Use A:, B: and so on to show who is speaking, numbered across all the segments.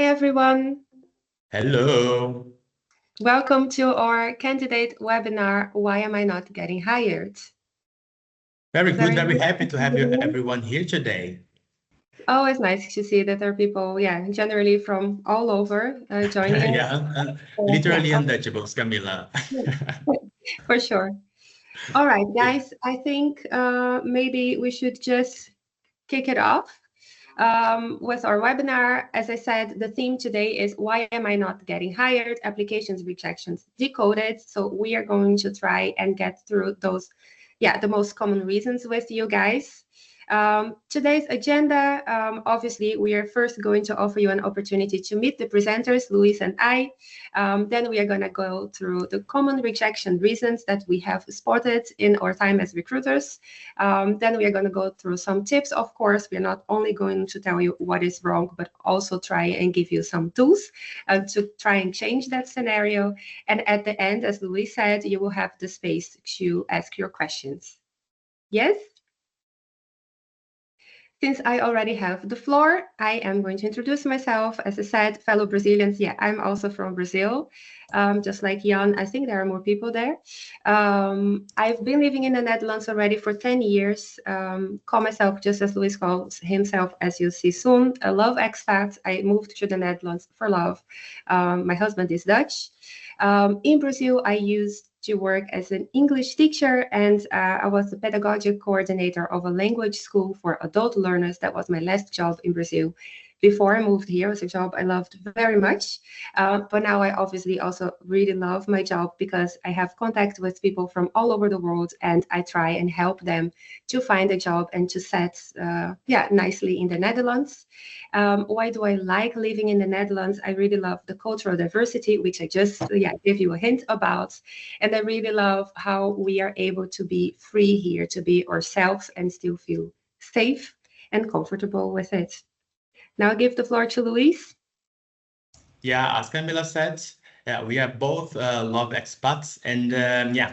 A: Hi, everyone.
B: Hello.
A: Welcome to our candidate webinar, Why Am I Not Getting Hired?
B: Very good.
A: Very
B: Very
A: nice
B: happy to
A: to
B: have
A: see
B: you,
A: you.
B: everyone here today.
A: Always nice to see that there are people, generally from all over joining us.
B: Yeah,
A: Yeah,
B: literally untouchables, Camila.
A: for sure. All right, guys, I think maybe we should just kick it off with our webinar. As I said, the theme today is Why Am I Not Getting Hired? Applications, Rejections, Decoded. So we are going to try and get through those, the most common reasons with you guys. Today's agenda, obviously, we are first going to offer you an opportunity to meet the presenters, Luis and I. Then we are going to go through the common rejection reasons that we have spotted in our time as recruiters. Then we are going to go through some tips. Of course, we're not only going to tell you what is wrong, but also try and give you some tools to try and change that scenario. And at the end, as Luis said, you will have the space to ask your questions. Yes? Since I already have the floor, I am going to introduce myself. As I said, fellow Brazilians, I'm also from Brazil. Just like Jan, I think there are more people there. I've been living in the Netherlands already for 10 years. Call myself, just as Luis calls himself, as you see soon, a love expat. I moved to the Netherlands for love. My husband is Dutch. In Brazil, I used to work as an English teacher, and I was the pedagogic coordinator of a language school for adult learners. That was my last job in Brazil. Before I moved here, it was a job I loved very much. But now I obviously also really love my job because I have contact with people from all over the world, and I try and help them to find a job and to set nicely in the Netherlands. Why do I like living in the Netherlands? I really love the cultural diversity, which I just gave you a hint about. And I really love how we are able to be free here, to be ourselves and still feel safe and comfortable with it. Now I give the floor to Luis.
B: Yeah, as Camila said, we are both love expats and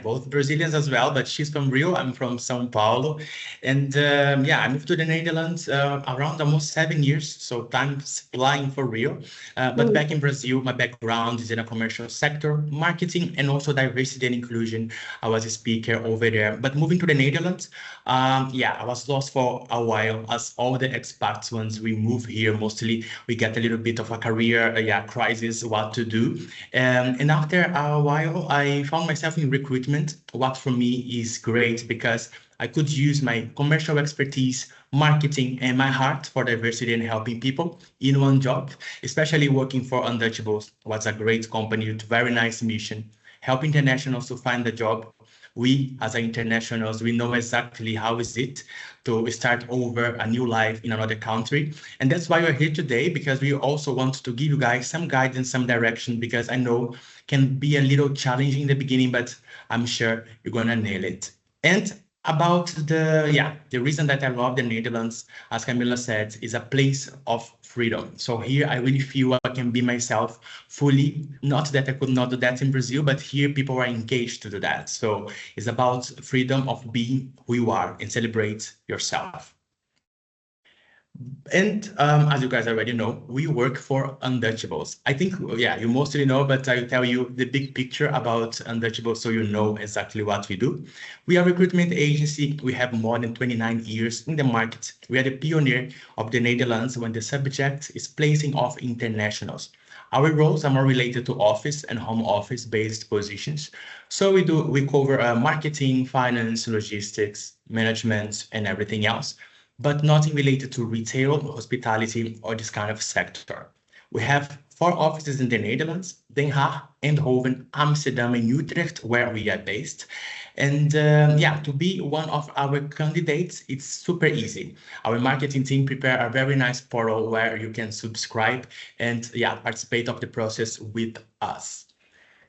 B: both Brazilians as well, but she's from Rio, I'm from São Paulo. And I moved to the Netherlands around almost 7 years, so time's flying for Rio. But back in Brazil, my background is in a commercial sector, marketing, and also diversity and inclusion. I was a speaker over there. But moving to the Netherlands, I was lost for a while, as all the expats, once we move here, mostly we get a little bit of a career crisis, what to do. And after a while, I found myself in recruitment, what for me is great because I could use my commercial expertise, marketing, and my heart for diversity and helping people in one job, especially working for Untouchables. Was a great company with very nice mission, help internationals to find a job. We, as internationals, we know exactly how is it to start over a new life in another country. And that's why we're here today, because we also want to give you guys some guidance, some direction, because I know can be a little challenging in the beginning, but I'm sure you're gonna nail it. And about the reason that I love the Netherlands, as Camila said, is a place of freedom. So here I really feel I can be myself fully. Not that I could not do that in Brazil, but here people are engaged to do that. So it's about freedom of being who you are and celebrate yourself. And as you guys already know, we work for Untouchables. I think, you mostly know, but I'll tell you the big picture about Untouchables so you know exactly what we do. We are a recruitment agency. We have more than 29 years in the market. We are the pioneer of the Netherlands when the subject is placing of internationals. Our roles are more related to office and home office based positions. So we cover marketing, finance, logistics, management, and everything else, but nothing related to retail, hospitality, or this kind of sector. We have 4 offices in the Netherlands, Den Haag, Eindhoven, Amsterdam, and Utrecht, where we are based. And to be one of our candidates, it's super easy. Our marketing team prepare a very nice portal where you can subscribe and participate of the process with us.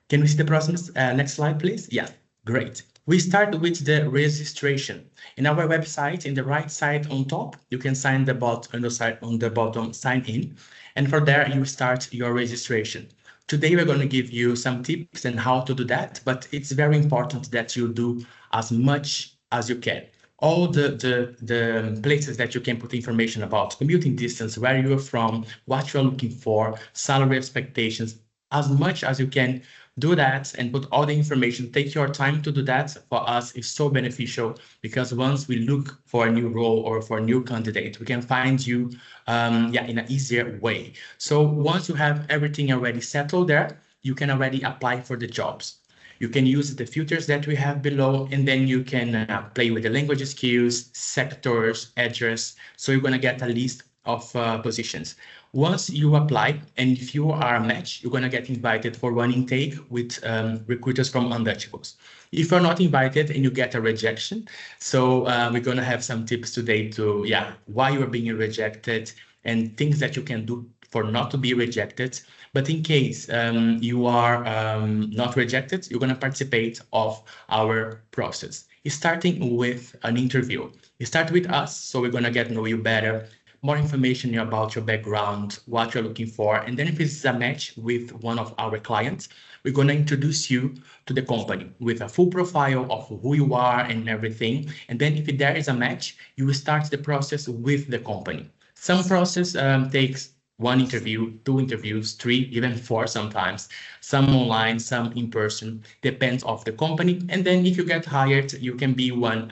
B: Can we see the process? Next slide, please. Yeah, great. We start with the registration. In our website, in the right side on top, you can sign the button on the bottom, sign in. And for there, you start your registration. Today, we're going to give you some tips on how to do that, but it's very important that you do as much as you can. all the places that you can put information about commuting distance, where you're from, what you're looking for, salary expectations, as much as you can do that and put all the information. Take your time to do that. For us, is so beneficial, because once we look for a new role or for a new candidate, we can find you in an easier way. So once you have everything already settled there, you can already apply for the jobs. You can use the filters that we have below, and then you can play with the language skills, sectors, address. So you're going to get a list of positions. Once you apply, and if you are a match, you're going to get invited for one intake with recruiters from Untouchables. If you're not invited and you get a rejection, so we're going to have some tips today to, why you're being rejected and things that you can do for not to be rejected. But in case you are not rejected, you're going to participate of our process. Starting with an interview. You start with us, so we're going to get to know you better, more information about your background, what you're looking for. And then if it's a match with one of our clients, we're going to introduce you to the company with a full profile of who you are and everything. And then if there is a match, you will start the process with the company. Some process takes 1 interview, 2 interviews, 3, even 4 sometimes, some online, some in person, depends of the company. And then if you get hired, you can be one,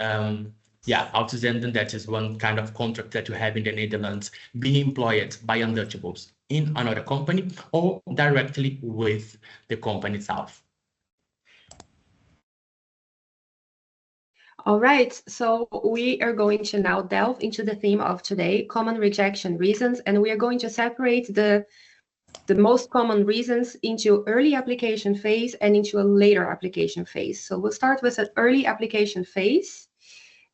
B: uitzenden, that is one kind of contract that you have in the Netherlands, being employed by Untouchables in another company or directly with the company itself.
A: All right, so we are going to now delve into the theme of today, common rejection reasons, and we are going to separate the most common reasons into early application phase and into a later application phase. So we'll start with an early application phase.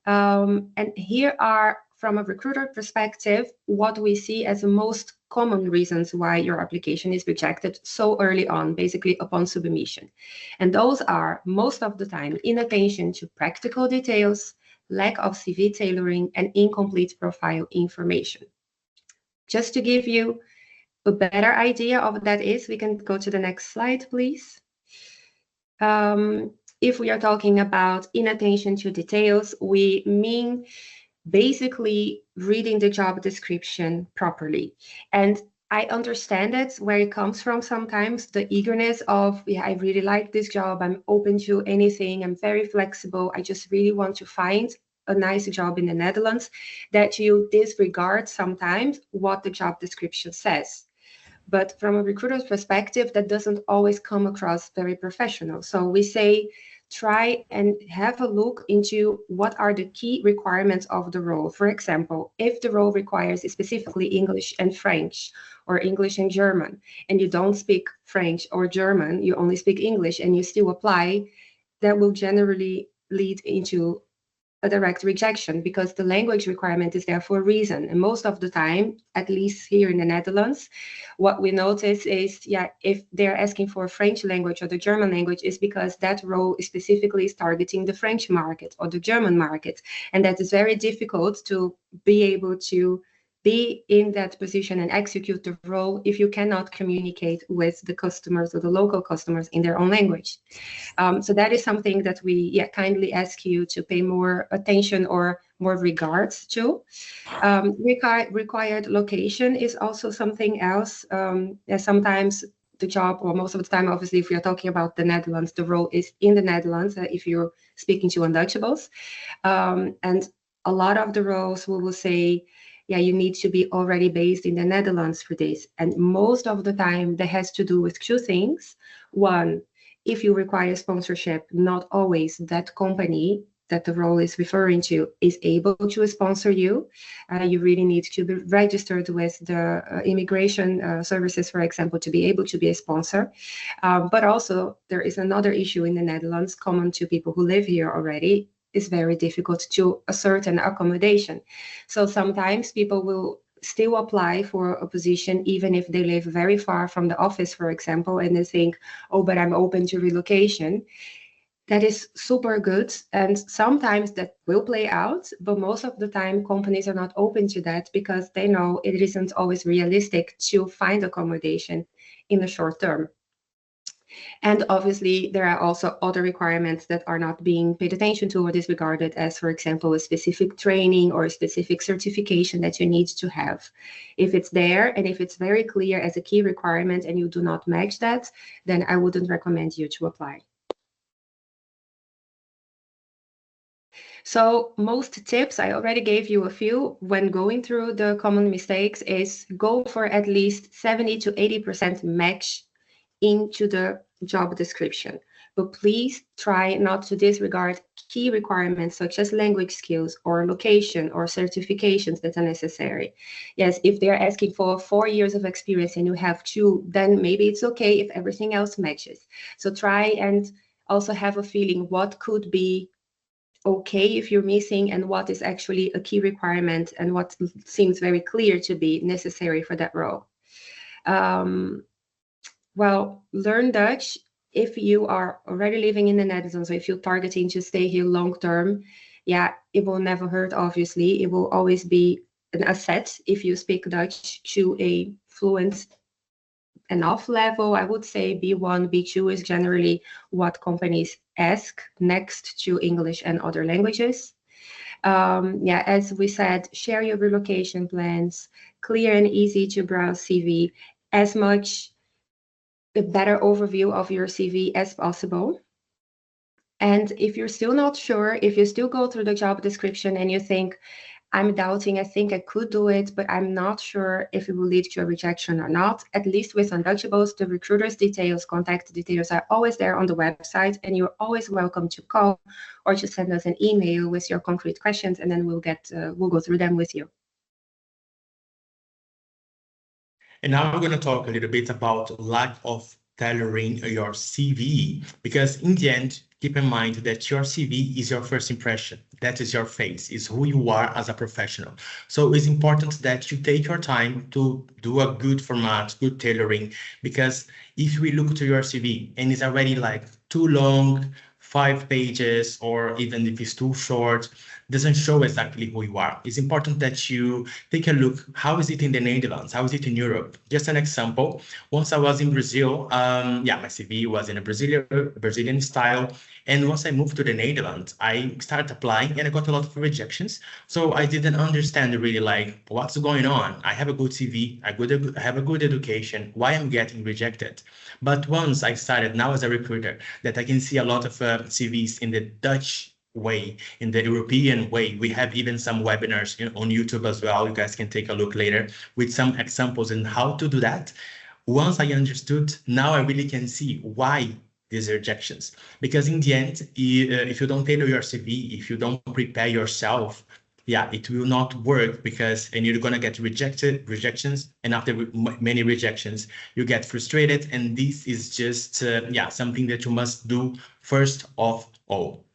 A: And here are, from a recruiter perspective, what we see as the most common reasons why your application is rejected so early on, basically upon submission. And those are, most of the time, inattention to practical details, lack of CV tailoring, and incomplete profile information. Just to give you a better idea of what that is, we can go to the next slide, please. If we are talking about inattention to details, we mean basically reading the job description properly. And I understand it, where it comes from sometimes, the eagerness of, I really like this job, I'm open to anything, I'm very flexible, I just really want to find a nice job in the Netherlands, that you disregard sometimes what the job description says. But from a recruiter's perspective, that doesn't always come across very professional. So we say, try and have a look into what are the key requirements of the role. For example, if the role requires specifically English and French, or English and German, and you don't speak French or German, you only speak English, and you still apply, that will generally lead into a direct rejection, because the language requirement is there for a reason. And most of the time, at least here in the Netherlands, what we notice is, if they're asking for a French language or the German language, is because that role specifically is targeting the French market or the German market. And that is very difficult to be able to be in that position and execute the role if you cannot communicate with the customers or the local customers in their own language. So that is something that we kindly ask you to pay more attention or more regards to. Required location is also something else. Sometimes the job, or most of the time, obviously, if we are talking about the Netherlands, the role is in the Netherlands, if you're speaking to Untouchables. And a lot of the roles we will say, you need to be already based in the Netherlands for this. And most of the time, that has to do with 2 things. One, if you require sponsorship, not always that company that the role is referring to is able to sponsor you. You really need to be registered with the immigration services, for example, to be able to be a sponsor. But also, there is another issue in the Netherlands, common to people who live here already. Is very difficult to assert an accommodation. So sometimes people will still apply for a position even if they live very far from the office, for example, and they think, oh, but I'm open to relocation. That is super good, and sometimes that will play out, but most of the time companies are not open to that because they know it isn't always realistic to find accommodation in the short term. And obviously, there are also other requirements that are not being paid attention to or disregarded, as, for example, a specific training or a specific certification that you need to have. If it's there and if it's very clear as a key requirement and you do not match that, then I wouldn't recommend you to apply. So most tips, I already gave you a few when going through the common mistakes, is go for at least 70 to 80% match into the job description. But please try not to disregard key requirements such as language skills or location or certifications that are necessary. Yes, if they're asking for 4 years of experience and you have 2, then maybe it's okay if everything else matches. So try and also have a feeling what could be okay if you're missing and what is actually a key requirement and what seems very clear to be necessary for that role. Well, learn Dutch if you are already living in the Netherlands, or if you're targeting to stay here long term. Yeah, it will never hurt, obviously. It will always be an asset if you speak Dutch to a fluent enough level. I would say B1, B2 is generally what companies ask next to English and other languages. Yeah, as we said, share your relocation plans, clear and easy to browse CV, as much a better overview of your CV as possible. And if you're still not sure, if you still go through the job description and you think, I'm doubting, I think I could do it, but I'm not sure if it will lead to a rejection or not. At least with Untouchables, the recruiter's details, contact details are always there on the website, and you're always welcome to call or to send us an email with your concrete questions, and then we'll go through them with you.
B: And now we're going to talk a little bit about lack of tailoring your CV, because in the end, keep in mind that your CV is your first impression. That is your face, is who you are as a professional. So it's important that you take your time to do a good format, good tailoring, because if we look to your CV and it's already like too long, 5 pages, or even if it's too short, doesn't show exactly who you are. It's important that you take a look, how is it in the Netherlands? How is it in Europe? Just an example, once I was in Brazil, my CV was in a Brazilian style. And once I moved to the Netherlands, I started applying and I got a lot of rejections. So I didn't understand really like what's going on. I have a good CV, I have a good education, why I'm getting rejected. But once I started now as a recruiter, that I can see a lot of CVs in the Dutch way, in the European way. We have even some webinars on YouTube as well. You guys can take a look later with some examples in how to do that. Once I understood, now I really can see why these rejections. Because in the end, if you don't tailor your CV, if you don't prepare yourself, yeah, it will not work, and you're going to get rejections. And after many rejections, you get frustrated. And this is just, something that you must do first of all.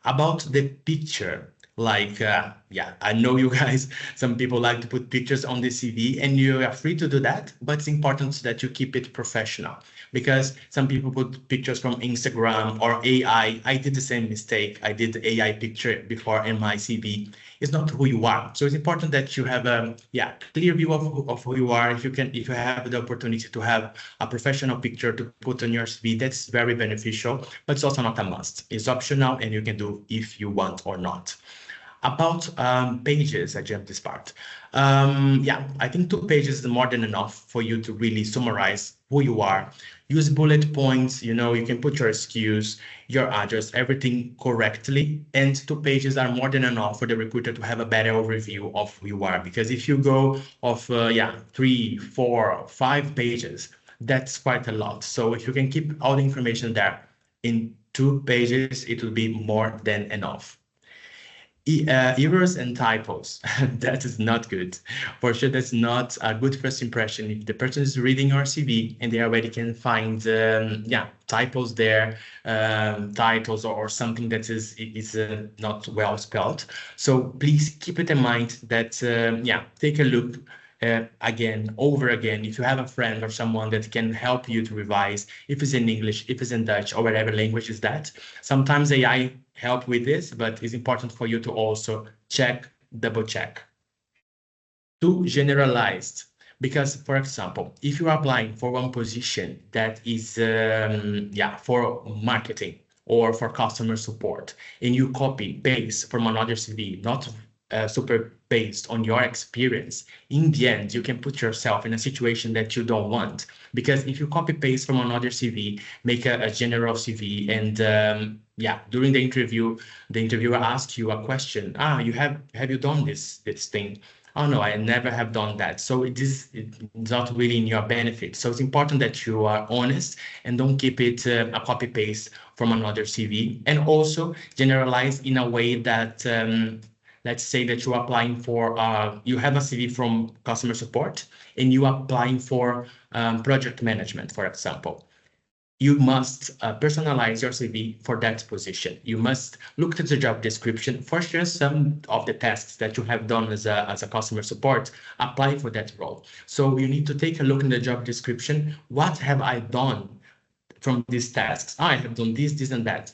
B: About the picture, like, I know you guys, some people like to put pictures on the CV, and you are free to do that, but it's important that you keep it professional, because some people put pictures from Instagram or AI. I did the same mistake. I did the AI picture before in my CV. It's not who you are. So it's important that you have a clear view of who you are. If you have the opportunity to have a professional picture to put on your CV, that's very beneficial, but it's also not a must. It's optional, and you can do if you want or not. About pages, I jumped this part. I think 2 pages is more than enough for you to really summarize who you are. Use bullet points, you can put your skills, your address, everything correctly. And 2 pages are more than enough for the recruiter to have a better overview of who you are. Because if you go of 3, 4, 5 pages, that's quite a lot. So if you can keep all the information there in 2 pages, it will be more than enough. Errors and typos, that is not good. For sure, that's not a good first impression. If the person is reading your CV and they already can find typos there, titles or something that is not well spelled. So please keep it in mind that, take a look again, over again. If you have a friend or someone that can help you to revise, if it's in English, if it's in Dutch, or whatever language is that. Sometimes AI help with this, but it's important for you to also double check. Too generalized. Because, for example, if you are applying for one position that is, for marketing or for customer support, and you copy paste from another CV, not super based on your experience, in the end, you can put yourself in a situation that you don't want. Because if you copy paste from another CV, make a general CV, and during the interviewer asks you a question. Have you done this thing? Oh no, I never have done that. So it's not really in your benefit. So it's important that you are honest and don't keep it a copy paste from another CV. And also generalize in a way that, let's say that you're applying for, you have a CV from customer support and you are applying for project management, for example. You must personalize your CV for that position. You must look at the job description. For sure, some of the tasks that you have done as a customer support apply for that role. So you need to take a look in the job description. What have I done from these tasks? I have done this, and that.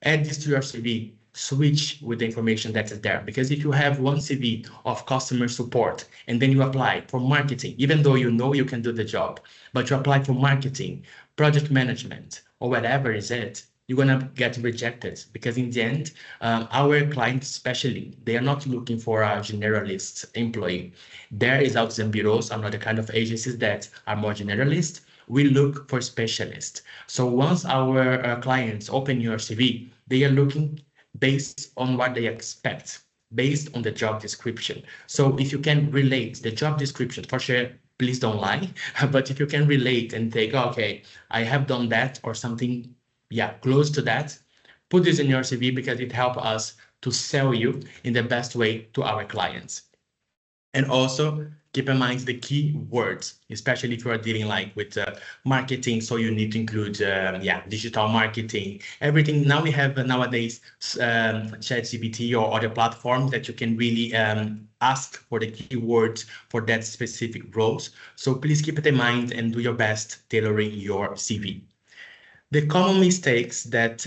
B: Add this to your CV. Switch with the information that is there. Because if you have one CV of customer support and then you apply for marketing, even though you know you can do the job, but you apply for marketing, project management, or whatever is it, you're gonna get rejected. Because in the end, our clients especially, they are not looking for a generalist employee. There is out some bureaus, another kind of agencies that are more generalist. We look for specialists. So once our clients open your CV, they are looking based on what they expect, based on the job description. So if you can relate the job description, for sure, please don't lie, but if you can relate and think, okay, I have done that or something, close to that, put this in your CV because it helps us to sell you in the best way to our clients. And also keep in mind the key words, especially if you are dealing like with marketing. So you need to include, digital marketing, everything. Now we have nowadays ChatGPT or other platforms that you can really ask for the keywords for that specific roles. So please keep it in mind and do your best tailoring your CV. The common mistakes that,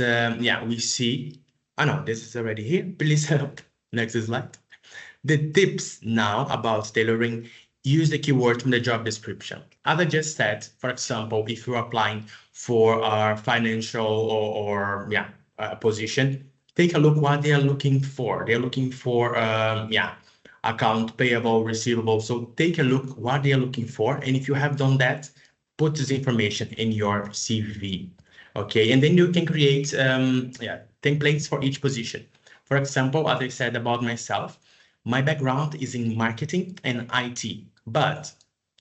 B: we see. Oh no, this is already here. Please help. Next slide. The tips now about tailoring: use the keyword from the job description. As I just said, for example, if you're applying for a financial or position, take a look what they are looking for. They're looking for, account payable, receivable. So take a look what they are looking for. And if you have done that, put this information in your CV. Okay, and then you can create templates for each position. For example, as I said about myself, my background is in marketing and IT, but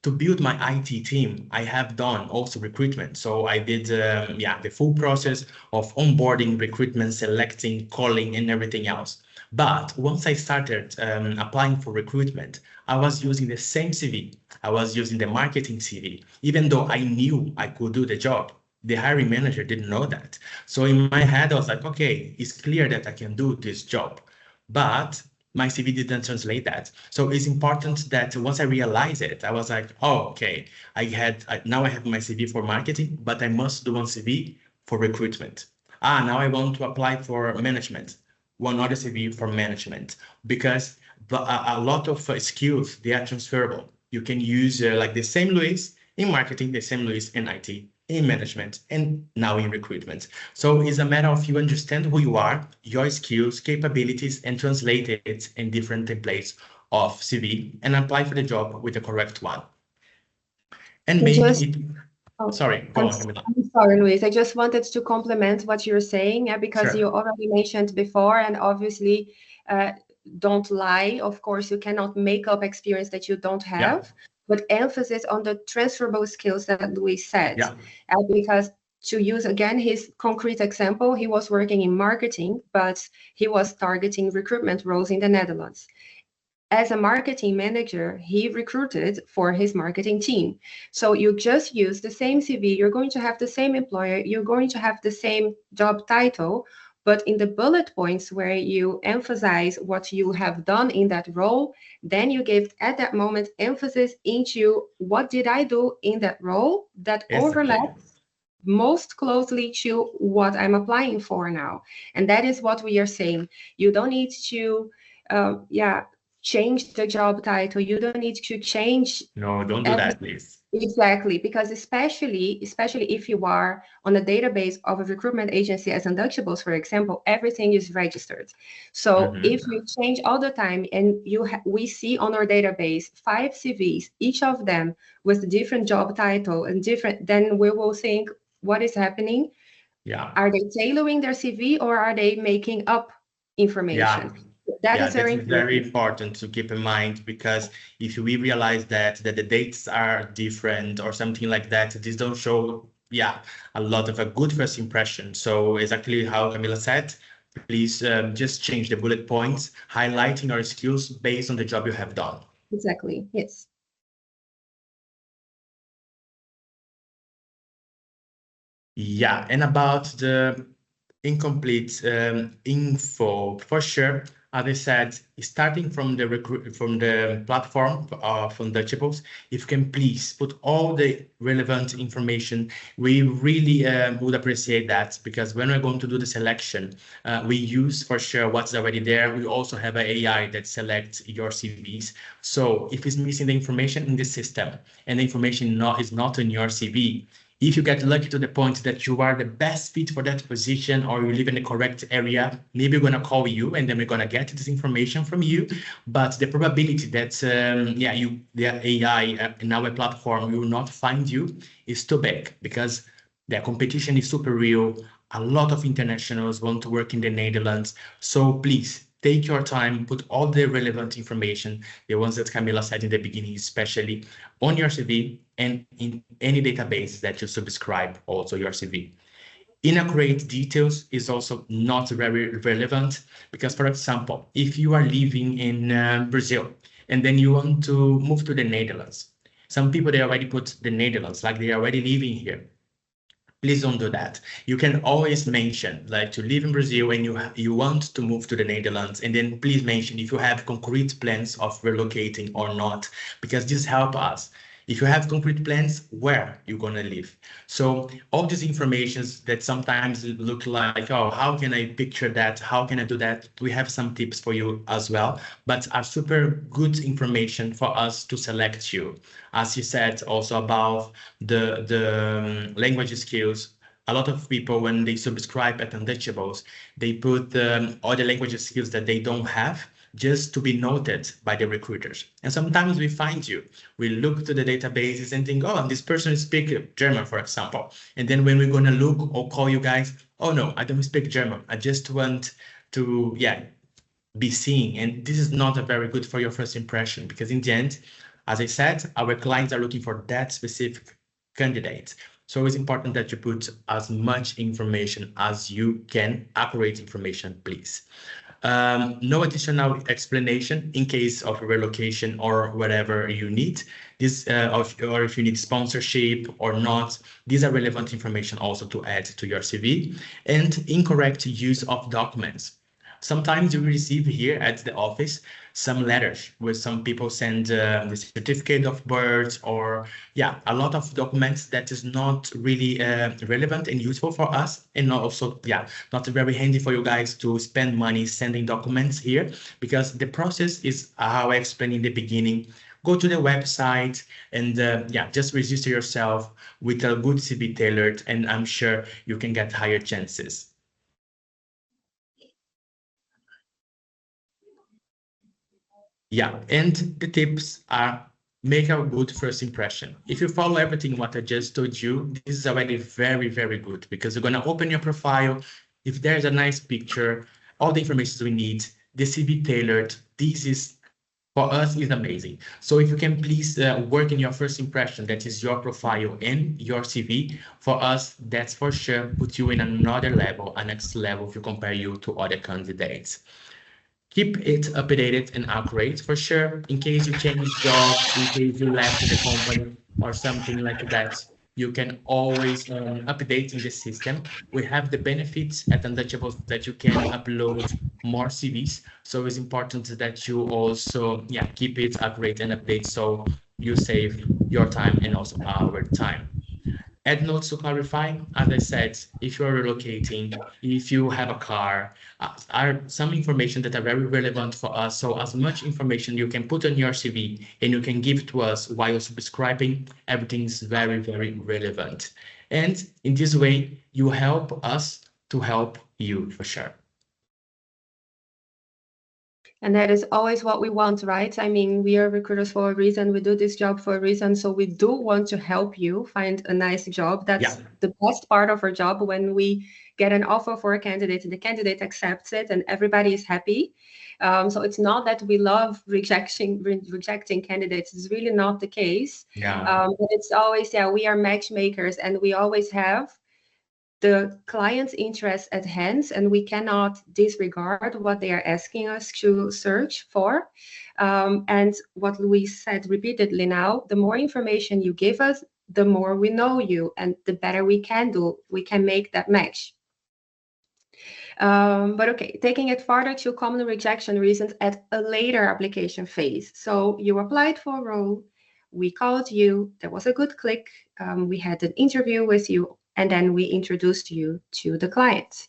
B: to build my IT team, I have done also recruitment. So I did the full process of onboarding, recruitment, selecting, calling, and everything else. But once I started applying for recruitment, I was using the same CV. I was using the marketing CV, even though I knew I could do the job. The hiring manager didn't know that. So in my head, I was like, okay, it's clear that I can do this job. But my CV didn't translate that. So it's important that once I realized it, I was like, oh, okay, now I have my CV for marketing, but I must do one CV for recruitment. Now I want to apply for management, one other CV for management, because a lot of skills, they are transferable. You can use like the same Luis in marketing, the same Luis in IT, in management, and now in recruitment. So it's a matter of you understand who you are, your skills, capabilities, and translate it in different templates of CV and apply for the job with the correct one. And make it. Sorry, go on, Camila.
A: I'm sorry, Luis. I just wanted to complement what you're saying, because
B: Sure.
A: you already mentioned before, and obviously don't lie. Of course, you cannot make up experience that you don't have, but emphasis on the transferable skills that Luis said. Because to use again his concrete example, he was working in marketing, but he was targeting recruitment roles in the Netherlands. As a marketing manager, he recruited for his marketing team. So you just use the same CV, you're going to have the same employer, you're going to have the same job title, but in the bullet points where you emphasize what you have done in that role, then you give at that moment emphasis into what did I do in that role that overlaps most closely to what I'm applying for now. And that is what we are saying. You don't need to, change the job title. You don't need to change.
B: No, don't do that, please.
A: Exactly, because especially if you are on a database of a recruitment agency as Untouchables, for example, everything is registered. So if you change all the time and we see on our database 5 CVs, each of them with a different job title and different, then we will think, what is happening?
B: Yeah.
A: Are they tailoring their CV or are they making up information?
B: Yeah.
A: That is
B: very important to keep in mind, because if we realize that the dates are different or something like that, this don't show a lot of a good first impression. So exactly how Camila said, please just change the bullet points, highlighting your skills based on the job you have done.
A: Exactly, yes.
B: Yeah, and about the incomplete info, for sure, as I said, starting from the platform from Untouchables, if you can please put all the relevant information, we really would appreciate that, because when we're going to do the selection, we use for sure what's already there. We also have an AI that selects your CVs. So if it's missing the information in the system and the information is not in your CV, if you get lucky to the point that you are the best fit for that position or you live in the correct area, maybe we're going to call you and then we're going to get this information from you. But the probability that the AI in our platform will not find you is too big, because the competition is super real. A lot of internationals want to work in the Netherlands. So please take your time, put all the relevant information, the ones that Camila said in the beginning, especially on your CV and in any database that you subscribe also your CV. Inaccurate details is also not very relevant, because, for example, if you are living in Brazil and then you want to move to the Netherlands, some people, they already put the Netherlands, like they're already living here. Please don't do that. You can always mention, like, to live in Brazil and you want to move to the Netherlands, and then please mention if you have concrete plans of relocating or not, because this helps us. If you have concrete plans, where you're going to live. So all these informations that sometimes look like, oh, how can I picture that? How can I do that? We have some tips for you as well, but are super good information for us to select you. As you said, also about the language skills. A lot of people, when they subscribe at Untouchables, they put all the language skills that they don't have, just to be noted by the recruiters. And sometimes we find you, we look to the databases and think, oh, this person speaks German, for example. And then when we're going to look or call you guys, oh no, I don't speak German. I just want to, be seen. And this is not a very good for your first impression, because in the end, as I said, our clients are looking for that specific candidate. So it's important that you put as much information as you can, accurate information, please. No additional explanation in case of relocation or whatever you need. This or if you need sponsorship or not. These are relevant information also to add to your CV. And incorrect use of documents. Sometimes you receive here at the office some letters where some people send the certificate of birth or a lot of documents that is not really relevant and useful for us, and also not very handy for you guys to spend money sending documents here, because the process is how I explained in the beginning. Go to the website and just register yourself with a good CV tailored, and I'm sure you can get higher chances. Yeah, and the tips are: make a good first impression. If you follow everything what I just told you, this is already very, very good, because you're going to open your profile. If there's a nice picture, all the information we need, the CV tailored, this is, for us, is amazing. So if you can please work in your first impression, that is your profile and your CV, for us, that's for sure put you in another level, a next level if you compare you to other candidates. Keep it updated and accurate for sure. In case you change jobs, in case you left the company or something like that, you can always update in the system. We have the benefits at Untouchables that you can upload more CVs. So it's important that you also keep it accurate and update, so you save your time and also our time. Add notes to clarify, as I said, if you're relocating, if you have a car, are some information that are very relevant for us. So as much information you can put on your CV and you can give to us while subscribing, everything is very, very relevant. And in this way, you help us to help you for sure.
A: And that is always what we want, right? I mean, we are recruiters for a reason. We do this job for a reason. So we do want to help you find a nice job. That's the best part of our job, when we get an offer for a candidate and the candidate accepts it and everybody is happy. So it's not that we love rejecting candidates. It's really not the case. But it's always, we are matchmakers, and we always have the client's interest at hand, and we cannot disregard what they are asking us to search for. And what Louise said repeatedly now, the more information you give us, the more we know you, and the better we can make that match. But okay, taking it further to common rejection reasons at a later application phase. So you applied for a role, we called you, there was a good click, we had an interview with you, and then we introduced you to the client.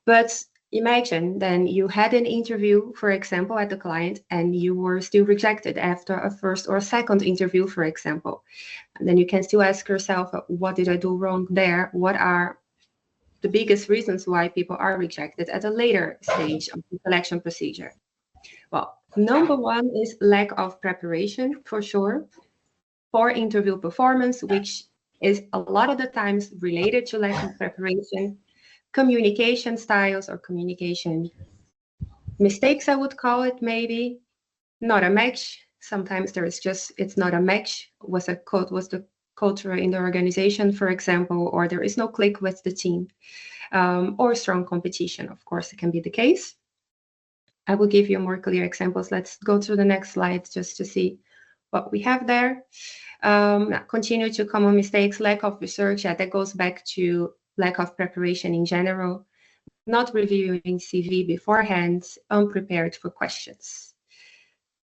A: But imagine then you had an interview, for example, at the client, and you were still rejected after a first or second interview, for example. And then you can still ask yourself, what did I do wrong there? What are the biggest reasons why people are rejected at a later stage of the selection procedure? Well, number one is lack of preparation, for sure. Poor interview performance, which is a lot of the times related to lack of preparation. Communication styles or communication mistakes, I would call it, maybe. Not a match. Sometimes it's not a match with the culture in the organization, for example, or there is no click with the team, or strong competition. Of course, it can be the case. I will give you more clear examples. Let's go to the next slide just to see what we have there. Continue to common mistakes, lack of research. That goes back to lack of preparation in general, not reviewing CV beforehand, unprepared for questions.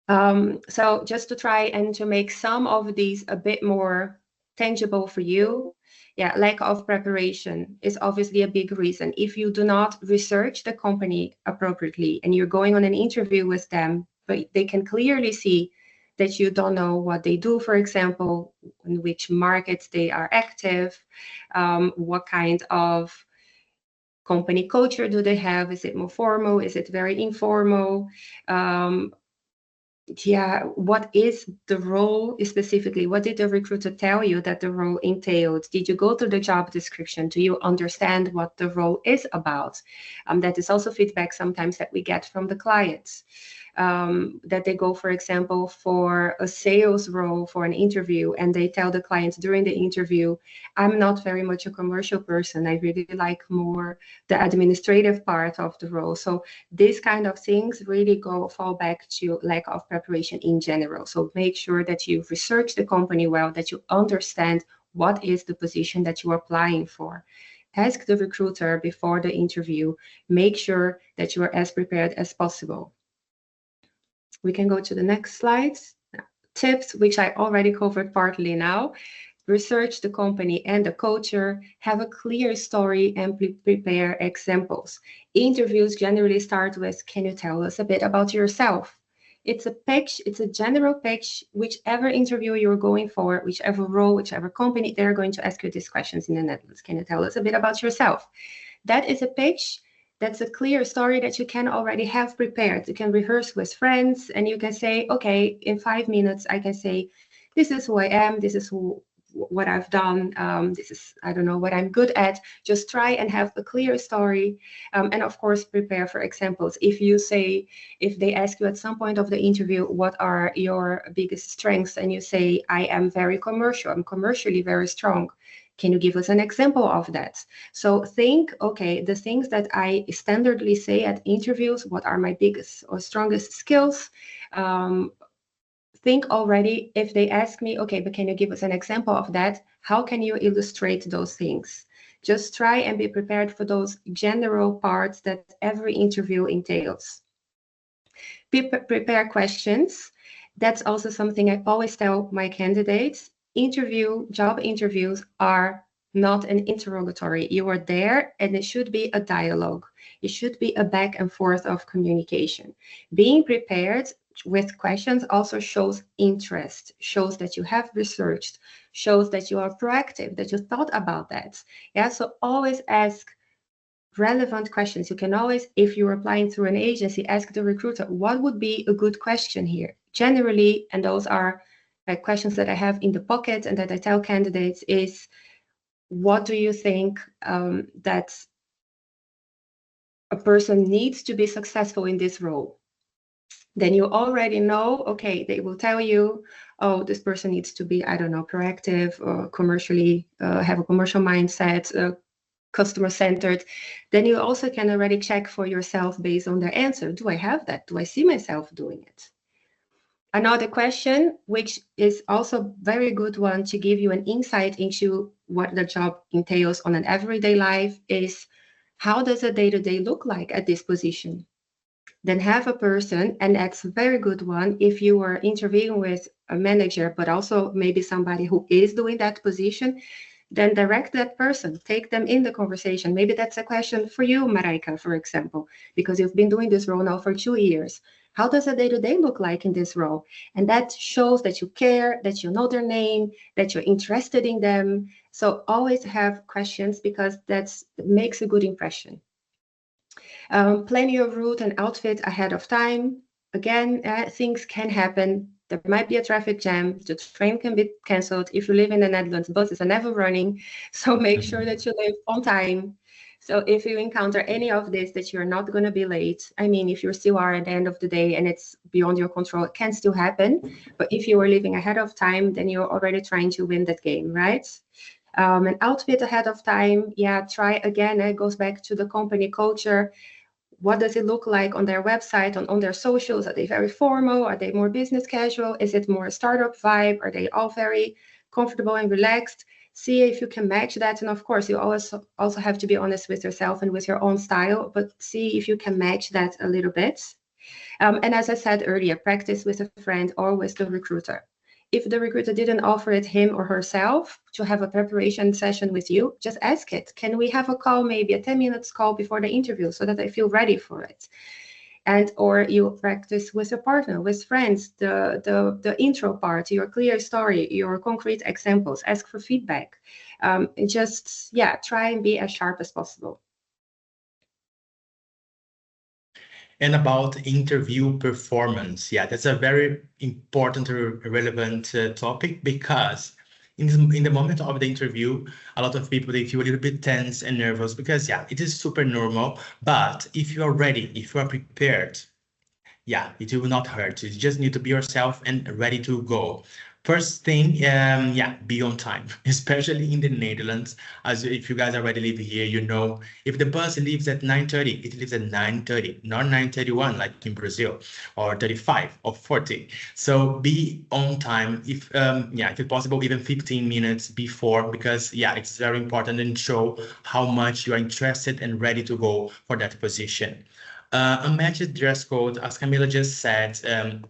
A: So just to try and to make some of these a bit more tangible for you, lack of preparation is obviously a big reason. If you do not research the company appropriately and you're going on an interview with them, but they can clearly see that you don't know what they do, for example, in which markets they are active, what kind of company culture do they have? Is it more formal? Is it very informal? What is the role specifically? What did the recruiter tell you that the role entailed? Did you go through the job description? Do you understand what the role is about? That is also feedback sometimes that we get from the clients. That they go, for example, for a sales role for an interview, and they tell the clients during the interview, I'm not very much a commercial person. I really like more the administrative part of the role. So these kind of things really fall back to lack of preparation in general. So make sure that you research the company well, that you understand what is the position that you are applying for. Ask the recruiter before the interview. Make sure that you are as prepared as possible. We can go to the next slide. Tips, which I already covered partly now. Research the company and the culture, have a clear story, and prepare examples. Interviews generally start with, can you tell us a bit about yourself? It's a pitch, it's a general pitch. Whichever interview you're going for, whichever role, whichever company, they're going to ask you these questions in the Netherlands. Can you tell us a bit about yourself? That is a pitch. That's a clear story that you can already have prepared. You can rehearse with friends, and you can say, okay, in 5 minutes, I can say, this is who I am, this is what I've done, this is, I don't know, what I'm good at. Just try and have a clear story, and of course, prepare for examples. If they ask you at some point of the interview, what are your biggest strengths, and you say, I am very commercial, I'm commercially very strong. Can you give us an example of that? So think, okay, the things that I standardly say at interviews, what are my biggest or strongest skills? Think already, if they ask me, okay, but can you give us an example of that? How can you illustrate those things? Just try and be prepared for those general parts that every interview entails. Prepare questions. That's also something I always tell my candidates. job interviews are not an interrogatory. You are there and it should be a dialogue. It should be a back and forth of communication. Being prepared with questions also shows interest, shows that you have researched, shows that you are proactive, that you thought about that. Yeah, so always ask relevant questions. You can always, if you're applying through an agency, ask the recruiter, what would be a good question here? Generally, and those are questions that I have in the pocket and that I tell candidates is, what do you think that a person needs to be successful in this role? Then you already know, okay, they will tell you, oh, this person needs to be, I don't know, proactive or commercially, have a commercial mindset, customer-centered. Then you also can already check for yourself based on their answer. Do I have that? Do I see myself doing it? Another question, which is also very good one to give you an insight into what the job entails on an everyday life, is how does a day-to-day look like at this position? Then have a person, and that's a very good one if you are interviewing with a manager, but also maybe somebody who is doing that position, then direct that person, take them in the conversation. Maybe that's a question for you, Mareike, for example, because you've been doing this role now for 2 years. How does a day-to-day look like in this role? And that shows that you care, that you know their name, that you're interested in them. So always have questions, because that makes a good impression. Plan your route and outfit ahead of time. Again, things can happen. There might be a traffic jam. The train can be canceled. If you live in the Netherlands, buses are never running. So make sure that you live on time. So if you encounter any of this, that you're not going to be late. I mean, if you still are at the end of the day and it's beyond your control, it can still happen. But if you are leaving ahead of time, then you're already trying to win that game, right? An outfit ahead of time. Yeah, try again. It goes back to the company culture. What does it look like on their website, on their socials? Are they very formal? Are they more business casual? Is it more a startup vibe? Are they all very comfortable and relaxed? See if you can match that. And of course, you always also have to be honest with yourself and with your own style, but see if you can match that a little bit. And as I said earlier, practice with a friend or with the recruiter. If the recruiter didn't offer it him or herself to have a preparation session with you, just ask it. Can we have a call, maybe a 10 minutes call before the interview, so that I feel ready for it? And or you practice with a partner, with friends, the intro part, your clear story, your concrete examples, ask for feedback. Just, yeah, try and be as sharp as possible.
B: And about interview performance, yeah, that's a very important or relevant topic, because in the moment of the interview, a lot of people, they feel a little bit tense and nervous, because yeah, it is super normal. But if you are ready, if you are prepared, yeah, it will not hurt. You just need to be yourself and ready to go. First thing, yeah, be on time, especially in the Netherlands. As if you guys already live here, you know, if the bus leaves at 9:30, it leaves at 9:30, not 9:31 like in Brazil, or 35 or 40. So be on time, if yeah, if possible, even 15 minutes before, because yeah, it's very important, and show how much you are interested and ready to go for that position. A matched dress code, as Camila just said,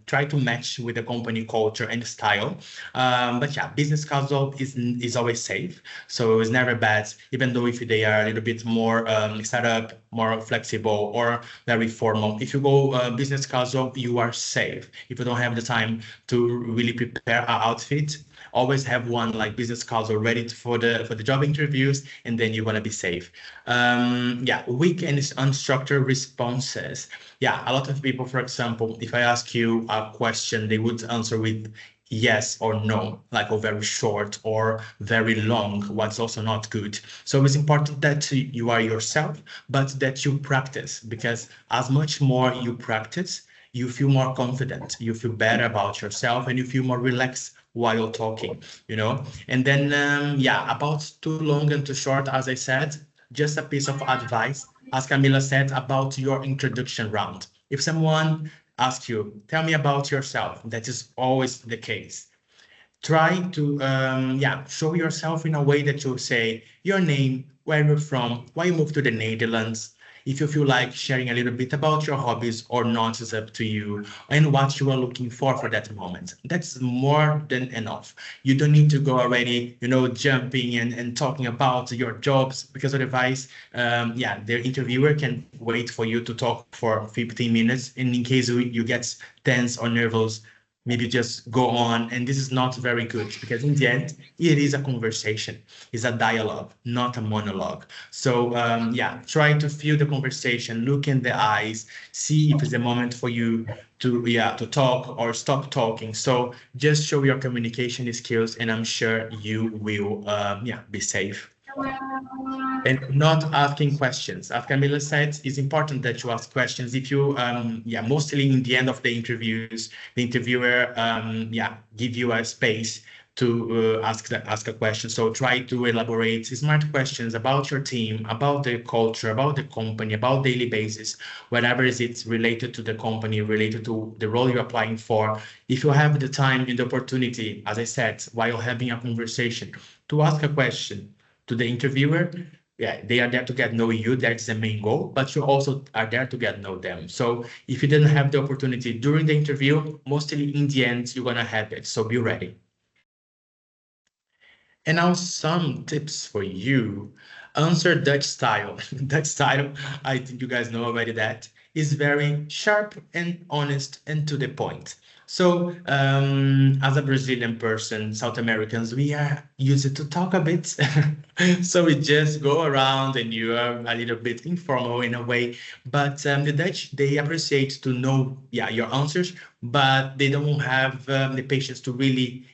B: try to match with the company culture and style. But yeah, business casual is always safe, so it's never bad, even though if they are a little bit more startup, more flexible, or very formal. If you go business casual, you are safe. If you don't have the time to really prepare an outfit, always have one like business casual ready for the job interviews, and then you're gonna be safe. Yeah, weak and unstructured responses. Yeah, a lot of people, for example, if I ask you a question, they would answer with yes or no, like, or very short or very long, what's also not good. So it's important that you are yourself, but that you practice, because as much more you practice, you feel more confident, you feel better about yourself, and you feel more relaxed while talking, you know. And then yeah, about too long and too short, as I said, just a piece of advice, as Camila said, about your introduction round. If someone asks you, tell me about yourself, that is always the case. Try to yeah, show yourself in a way that you say your name, where you're from, why you moved to the Netherlands. If you feel like sharing a little bit about your hobbies or not is up to you, and what you are looking for that moment. That's more than enough. You don't need to go already, jumping and talking about your jobs, because otherwise, yeah, the interviewer can wait for you to talk for 15 minutes. And in case you get tense or nervous, maybe just go on. And this is not very good, because in the end, it is a conversation. It's a dialogue, not a monologue. So yeah, try to feel the conversation, look in the eyes, see if it's a moment for you to talk or stop talking. So just show your communication skills, and I'm sure you will be safe. And not asking questions. As Camila said, it's important that you ask questions. If you, mostly in the end of the interviews, the interviewer, give you a space to ask a question. So try to elaborate smart questions about your team, about the culture, about the company, about daily basis, whatever it's related to the company, related to the role you're applying for. If you have the time and the opportunity, as I said, while having a conversation, to ask a question to the interviewer, yeah, they are there to get know you. That's the main goal, but you also are there to get know them. So if you didn't have the opportunity during the interview, mostly in the end, you're gonna have it. So be ready. And now some tips for you. Answer Dutch style. Dutch style, I think you guys know already, that is very sharp and honest and to the point. So as a Brazilian person, South Americans, we are used to talk a bit. So we just go around and you are a little bit informal in a way. But the Dutch, they appreciate to know, your answers, but they don't have the patience to really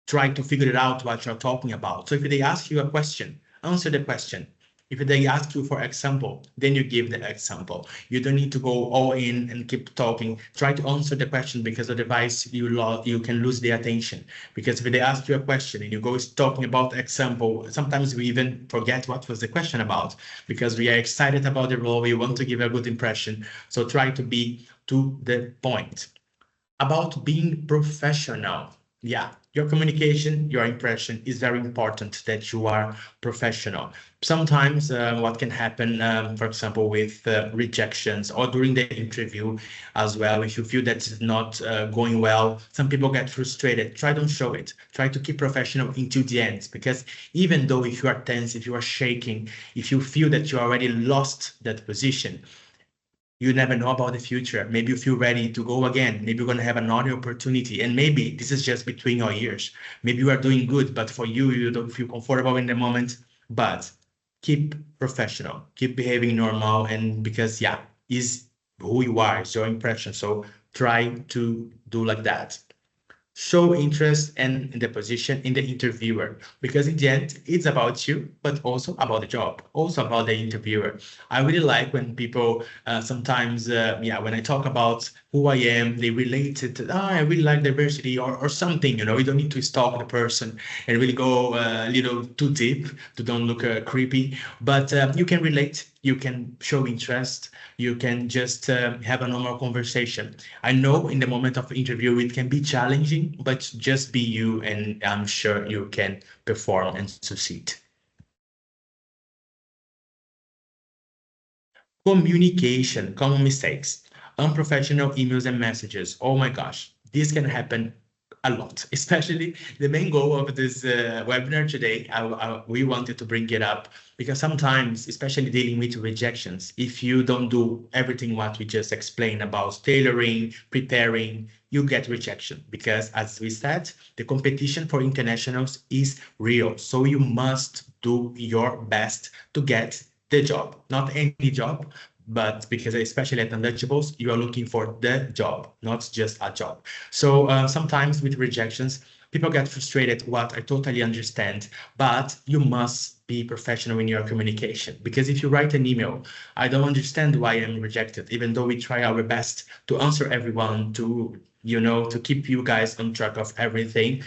B: try to figure it out what you're talking about. So if they ask you a question, answer the question. If they ask you for example, then you give the example. You don't need to go all in and keep talking. Try to answer the question, because otherwise you can lose the attention. Because if they ask you a question and you go talking about example, sometimes we even forget what was the question about, because we are excited about the role. We want to give a good impression. So try to be to the point. About being professional. Yeah, your communication, your impression is very important, that you are professional. Sometimes what can happen, for example, with rejections or during the interview as well, if you feel that it's not going well, some people get frustrated. Try don't show it. Try to keep professional until the end, because even though if you are tense, if you are shaking, if you feel that you already lost that position, you never know about the future. Maybe you feel ready to go again. Maybe you're going to have another opportunity. And maybe this is just between your ears. Maybe you are doing good, but for you, you don't feel comfortable in the moment. But keep professional, keep behaving normal. And because, is who you are, it's your impression. So try to do like that. Show interest in the position, in the interviewer, because in the end, it's about you, but also about the job, also about the interviewer. I really like when people sometimes, when I talk about who I am, they relate it to, I really like diversity or something, you don't need to stalk the person and really go a little too deep to don't look creepy, but you can relate, you can show interest, you can just have a normal conversation. I know in the moment of interview, it can be challenging, but just be you, and I'm sure you can perform and succeed. Communication, common mistakes, unprofessional emails and messages. Oh my gosh, this can happen a lot, especially the main goal of this webinar today. We wanted to bring it up because sometimes, especially dealing with rejections, if you don't do everything what we just explained about tailoring, preparing, you get rejection, because as we said, the competition for internationals is real. So you must do your best to get the job, not any job, but because especially at untouchables, you are looking for the job, not just a job. So sometimes with rejections, people get frustrated, what I totally understand, but you must be professional in your communication. Because if you write an email, I don't understand why I'm rejected, even though we try our best to answer everyone, to, to keep you guys on track of everything.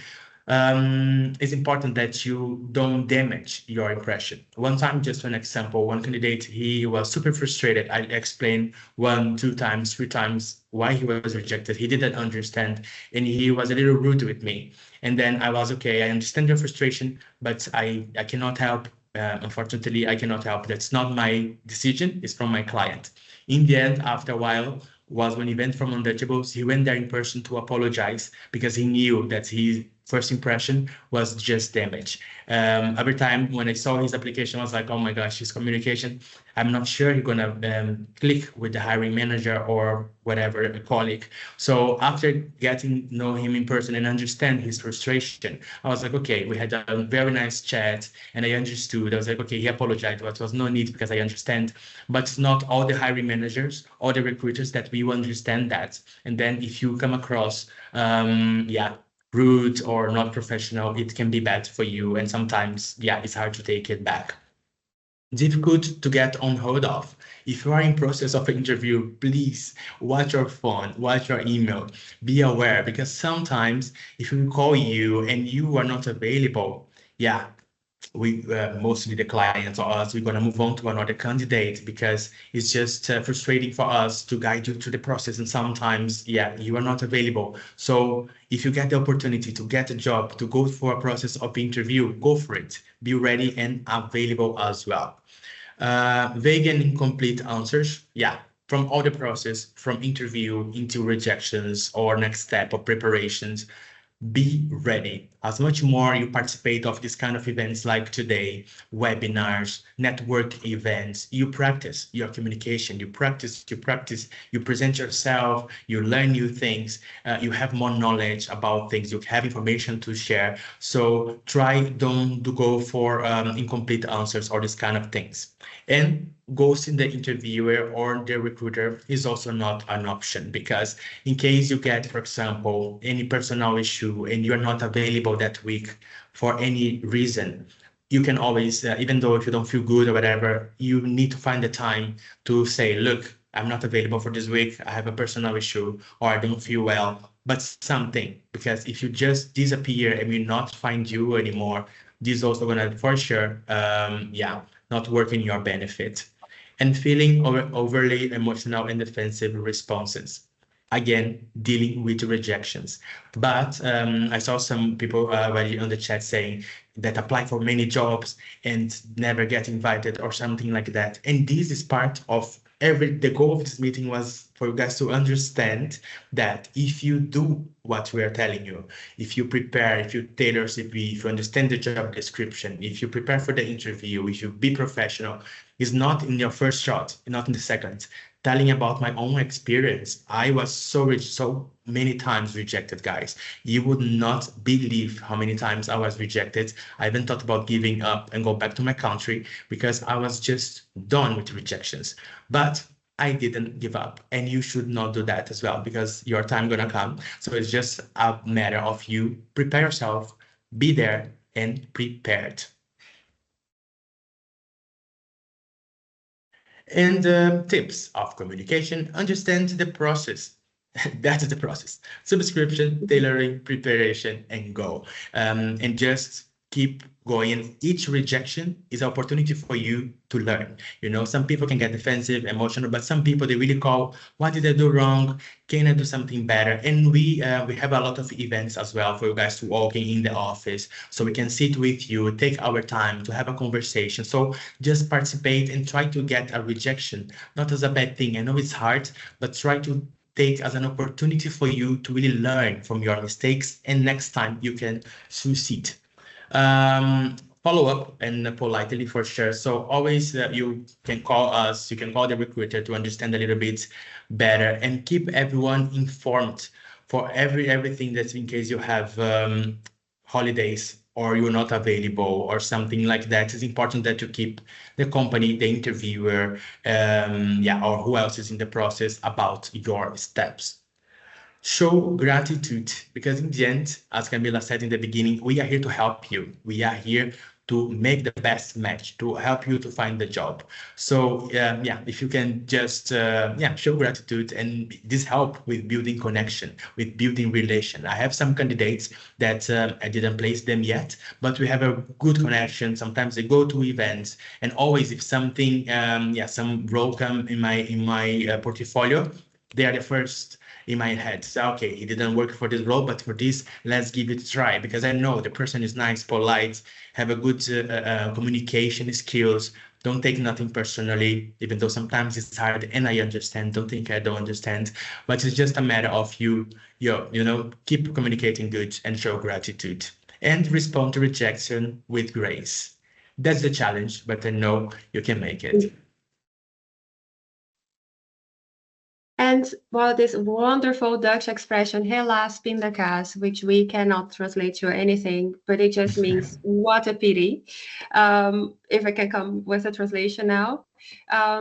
B: It's important that you don't damage your impression. One time, just an example, one candidate, he was super frustrated. I explained 1, 2 times, 3 times why he was rejected. He didn't understand, and he was a little rude with me. And then I was, okay, I understand your frustration, but I cannot help unfortunately, I cannot help. That's not my decision. It's from my client. In the end, after a while, was when he went from Untouchables, he went there in person to apologize because he knew that his first impression was just damage. Every time when I saw his application, I was like, oh my gosh, his communication, I'm not sure he's gonna click with the hiring manager or whatever, a colleague. So after getting to know him in person and understand his frustration, I was like, okay, we had a very nice chat and I understood. I was like, okay, he apologized, but there was no need because I understand. But it's not all the hiring managers, all the recruiters that we will understand that. And then if you come across, rude or not professional, it can be bad for you. And sometimes, it's hard to take it back. Difficult to get on hold of. If you are in process of an interview, please watch your phone, watch your email, be aware because sometimes if we call you and you are not available, we mostly the clients or us, we're going to move on to another candidate because it's just frustrating for us to guide you through the process. And sometimes, you are not available. So if you get the opportunity to get a job, to go for a process of interview, go for it. Be ready and available as well. Vague and incomplete answers. From all the process, from interview into rejections or next step of preparations, be ready. As much more you participate of this kind of events like today, webinars, network events, you practice your communication, you practice, you present yourself, you learn new things, you have more knowledge about things, you have information to share. So don't go for incomplete answers or this kind of things. And ghosting the interviewer or the recruiter is also not an option because in case you get, for example, any personal issue and you're not available that week for any reason, you can always, even though if you don't feel good or whatever, you need to find the time to say, look, I'm not available for this week. I have a personal issue or I don't feel well, but something, because if you just disappear and we not find you anymore, this is also gonna for sure, not work in your benefit. And feeling overly emotional and defensive responses. Again, dealing with rejections. But I saw some people already on the chat saying that apply for many jobs and never get invited or something like that. And this is part of the goal of this meeting was for you guys to understand that if you do what we are telling you, if you prepare, if you tailor CV, if you understand the job description, if you prepare for the interview, if you be professional, it's not in your first shot, not in the second. Telling about my own experience, I was so many times rejected, guys. You would not believe how many times I was rejected. I even thought about giving up and go back to my country because I was just done with rejections. But I didn't give up, and you should not do that as well because your time gonna come. So it's just a matter of you prepare yourself, be there and prepared. And tips of communication, understand the process. That is the process. Subscription, tailoring, preparation, and go. And just keep going. Each rejection is an opportunity for you to learn. You know, some people can get defensive, emotional, but some people, they really call, what did I do wrong? Can I do something better? And we have a lot of events as well for you guys to walk in the office. So we can sit with you, take our time to have a conversation. So just participate and try to get a rejection, not as a bad thing. I know it's hard, but try to take as an opportunity for you to really learn from your mistakes. And next time you can succeed. Follow up and politely for sure. So always you can call us, you can call the recruiter to understand a little bit better and keep everyone informed for everything that's in case you have holidays or you're not available or something like that. It's important that you keep the company, the interviewer, or who else is in the process about your steps. Show gratitude, because in the end, as Camila said in the beginning, we are here to help you. We are here to make the best match, to help you to find the job. So if you can just show gratitude, and this help with building connection, with building relation. I have some candidates that I didn't place them yet, but we have a good connection. Sometimes they go to events, and always if something some role come in my portfolio, they are the first in my head. So, okay, he didn't work for this role, but for this, let's give it a try, because I know the person is nice, polite, have a good communication skills. Don't take nothing personally, even though sometimes it's hard, and I understand. Don't think I don't understand, but it's just a matter of keep communicating good and show gratitude and respond to rejection with grace. That's the challenge, but I know you can make it.
A: And well, this wonderful Dutch expression, helaas pindakaas, which we cannot translate to anything, but it just means what a pity. If I can come with a translation now.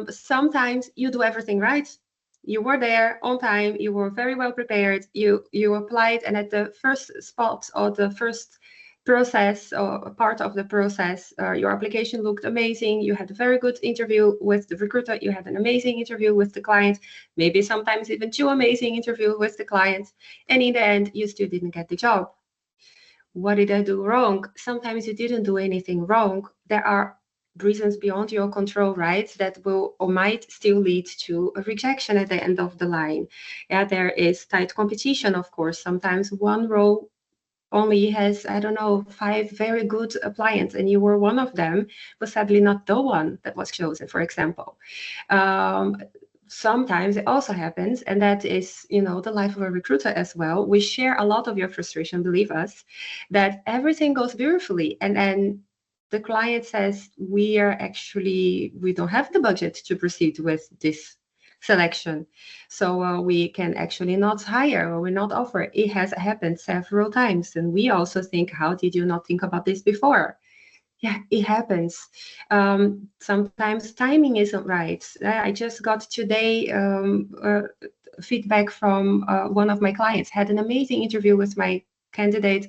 A: Sometimes you do everything right. You were there on time, you were very well prepared, you applied, and at the first spot or the first process or part of the process, your application looked amazing. You had a very good interview with the recruiter. You had an amazing interview with the client, maybe sometimes even two amazing interviews with the client. And in the end, you still didn't get the job. What did I do wrong? Sometimes you didn't do anything wrong. There are reasons beyond your control, right? That will or might still lead to a rejection at the end of the line. Yeah, there is tight competition, of course. Sometimes one role only has, I don't know, 5 very good appliants, and you were one of them, but sadly not the one that was chosen, for example. Sometimes it also happens, and that is, the life of a recruiter as well. We share a lot of your frustration, believe us, that everything goes beautifully, and then the client says, we don't have the budget to proceed with this selection, so we can actually not hire or we not offer. It has happened several times, and we also think, how did you not think about this before? Yeah, it happens. Sometimes timing isn't right. I just got today feedback from one of my clients. Had an amazing interview with my candidate,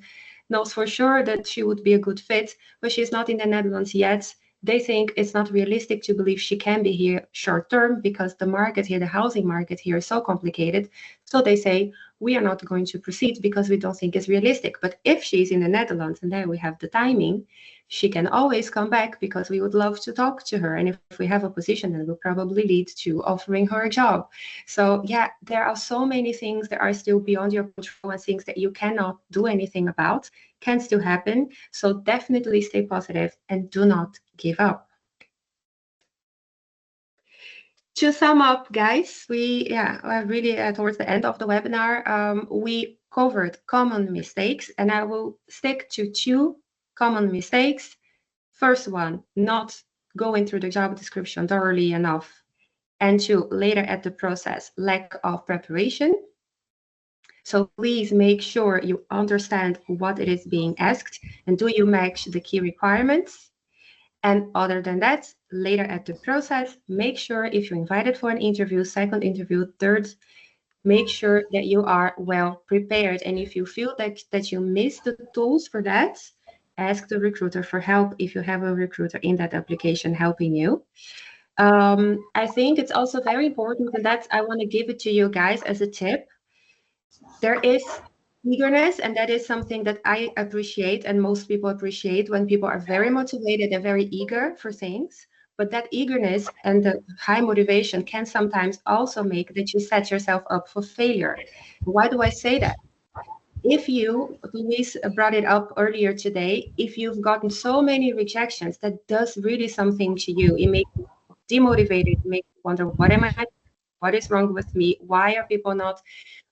A: knows for sure that she would be a good fit, but she's not in the Netherlands yet. They think it's not realistic to believe she can be here short term because the market here, the housing market here is so complicated. So they say, we are not going to proceed because we don't think it's realistic. But if she's in the Netherlands and there we have the timing, she can always come back because we would love to talk to her. And if we have a position, then it will probably lead to offering her a job. So yeah, there are so many things that are still beyond your control and things that you cannot do anything about can still happen. So definitely stay positive and do not give up. To sum up, guys, we are really towards the end of the webinar. We covered common mistakes, and I will stick to 2 common mistakes. First one, not going through the job description thoroughly enough. And 2, later at the process, lack of preparation. So please make sure you understand what it is being asked and do you match the key requirements. And other than that, later at the process, make sure if you're invited for an interview, second interview, third, make sure that you are well prepared. And if you feel that you miss the tools for that, ask the recruiter for help if you have a recruiter in that application helping you. I think it's also very important, and that's, I want to give it to you guys as a tip. There is eagerness, and that is something that I appreciate, and most people appreciate when people are very motivated and very eager for things. But that eagerness and the high motivation can sometimes also make that you set yourself up for failure. Why do I say that? If you, Luis brought it up earlier today, if you've gotten so many rejections, that does really something to you. It makes you demotivated, it makes you wonder, what is wrong with me? Why are people not?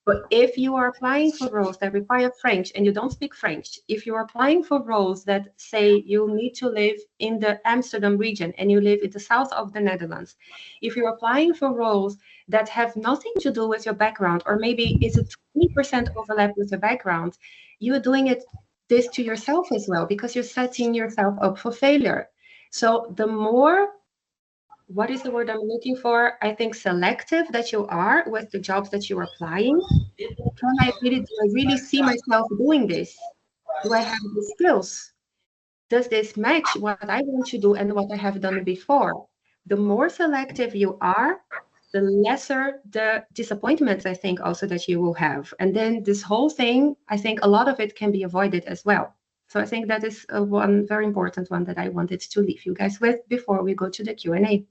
A: But if you are applying for roles that require French and you don't speak French, if you're applying for roles that say you need to live in the Amsterdam region and you live in the south of the Netherlands, if you're applying for roles that have nothing to do with your background, or maybe it's a 20% overlap with your background, you're doing this to yourself as well, because you're setting yourself up for failure. So the more, what is the word I'm looking for? I think selective that you are with the jobs that you're applying. Do I really see myself doing this? Do I have the skills? Does this match what I want to do and what I have done before? The more selective you are, the lesser the disappointments, I think, also that you will have. And then this whole thing, I think a lot of it can be avoided as well. So I think that is one very important one that I wanted to leave you guys with before we go to the Q&A.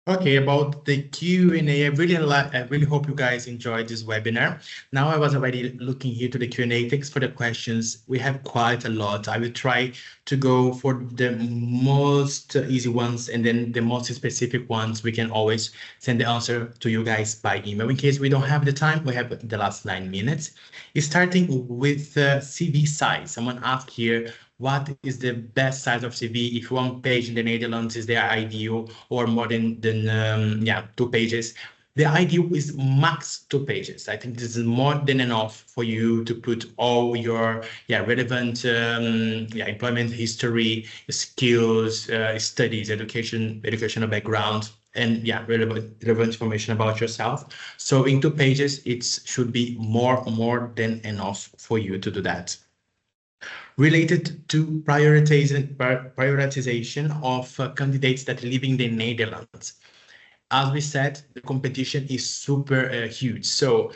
B: Okay, about the Q&A, I really hope you guys enjoyed this webinar. Now I was already looking here to the Q&A. Thanks for the questions. We have quite a lot. I will try to go for the most easy ones, and then the most specific ones we can always send the answer to you guys by email. In case we don't have the time, we have the last 9 minutes. Starting with CV size. Someone asked here, what is the best size of CV? If one page in the Netherlands is the ideal, or more than 2 pages. The ideal is max 2 pages. I think this is more than enough for you to put all your relevant employment history, skills, studies, educational background, and relevant information about yourself. So in 2 pages, it should be more than enough for you to do that. Related to prioritization of candidates that live in the Netherlands. As we said, the competition is super huge. So,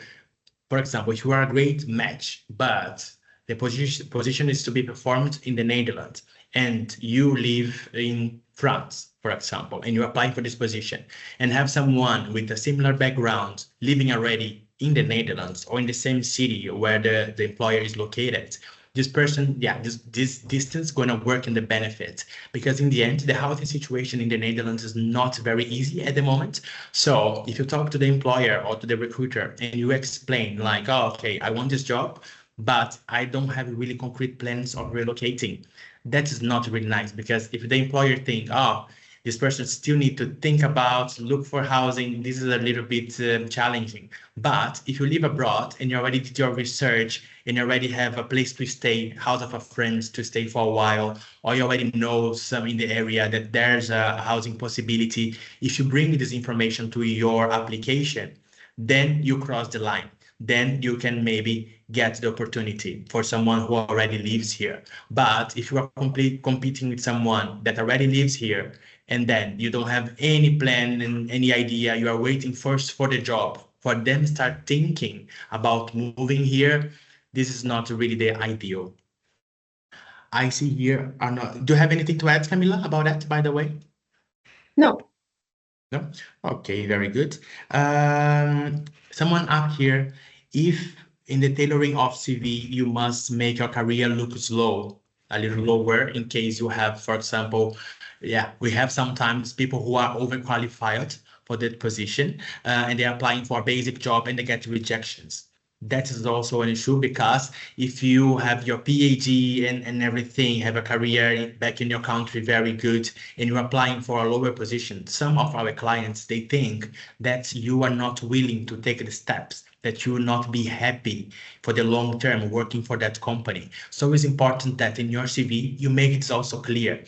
B: for example, if you are a great match, but the position is to be performed in the Netherlands, and you live in France, for example, and you apply for this position, and have someone with a similar background living already in the Netherlands or in the same city where the employer is located, this person, this distance going to work in the benefit, because in the end, the housing situation in the Netherlands is not very easy at the moment. So if you talk to the employer or to the recruiter and you explain like, oh, okay, I want this job, but I don't have really concrete plans of relocating, that is not really nice, because if the employer think, oh, this person still need to think about, look for housing, this is a little bit challenging. But if you live abroad and you already did your research and you already have a place to stay, house of a friend to stay for a while, or you already know some in the area that there's a housing possibility, if you bring this information to your application, then you cross the line. Then you can maybe get the opportunity for someone who already lives here. But if you are competing with someone that already lives here, and then you don't have any plan and any idea, you are waiting first for the job, for them start thinking about moving here, this is not really the ideal. I see here, do you have anything to add, Camila, about that, by the way?
A: No.
B: No? Okay, very good. Someone up here, if in the tailoring of CV, you must make your career look slow, a little lower, in case you have, for example, we have sometimes people who are overqualified for that position, and they're applying for a basic job and they get rejections. That is also an issue, because if you have your PhD and everything, have a career back in your country very good, and you're applying for a lower position, some of our clients, they think that you are not willing to take the steps, that you will not be happy for the long term working for that company. So it's important that in your CV, you make it also clear,